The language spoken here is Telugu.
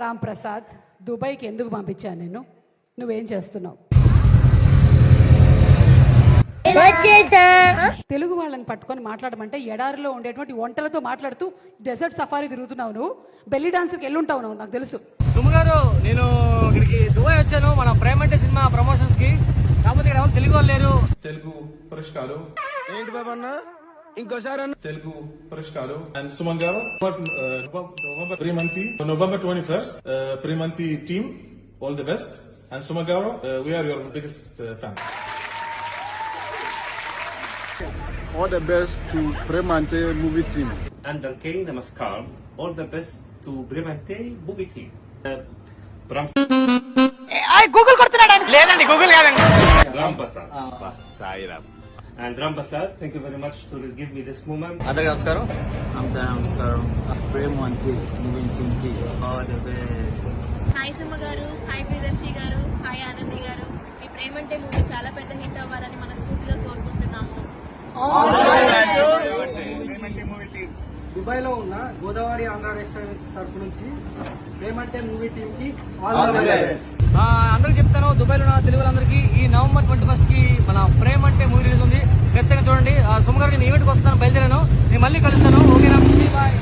రామ్ ప్రసాద్, దుబాయ్కి ఎందుకు పంపించాను నేను? నువ్వేం చేస్తున్నావు? తెలుగు వాళ్ళని పట్టుకొని మాట్లాడమంటే ఎడారిలో ఉండేటువంటి ఒంటలతో మాట్లాడుతూ డెజర్ట్ సఫారీ తిరుగుతున్నావు. నువ్వు బెల్లి డాన్స్కి వెళ్ళుంటావు నువ్వు, నాకు తెలుసు. సుమగారు, నేను ఇక్కడికి దుబాయ్ వచ్చాను మన ప్రేమ అంటే సినిమా ప్రమోషన్స్ కి. కాకపోతే ఇక్కడ ఎవరు తెలుగు వాళ్ళు లేరు. తెలుగు పురస్కారం ఏంటి బాబా అన్న ఇంకోసారి అన్న తెలుగు పురస్కారం అండ్ సుమన్ గారు November 21st Primanti team, all the best, and Suman garu, we are your biggest fan. all the best to Primanti movie team. And okay, namaskar. All the best to Brevante movie team. Google కొడుతున్నాడు. లేదండి, గూగుల్ కాదండి. Ram Prasad. And Ram Prasad, thank you very much to give me this moment. అందరికీ నమస్కారం. నమస్కారం. ప్రేమంతి మూవీ టీమ్ కి all the best. Hi Suma గారు, హాయ్ ప్రియదర్శి గారు, హాయ్ ఆనంది గారు. ఈ ప్రేమంటే మూవీ చాలా పెద్ద హిట్ అవ్వాలని మనస్ఫూర్తిగా కోరుకుంటున్నాము. దుబాయ్ లో ఉన్న గోదావరి ఆంధ్ర రెస్టారెంట్ తరఫు నుంచి ప్రేమంటే మూవీ టీమ్ కి ఆల్ ది బెస్ట్. అందరికి చెప్తాను, దుబాయ్ లో ఉన్న తెలుగు వాళ్ళందరికీ ఈ November 21st కి మన ప్రేమ అంటే మూవీ రిలీజ్ ఉంది. ఖచ్చితంగా చూడండి. సుమ గారు, నేను ఈవెంట్కి వస్తాను, బయలుదేరాను. నేను మళ్ళీ కలుస్తాను. ఓకేనా? బాయ్.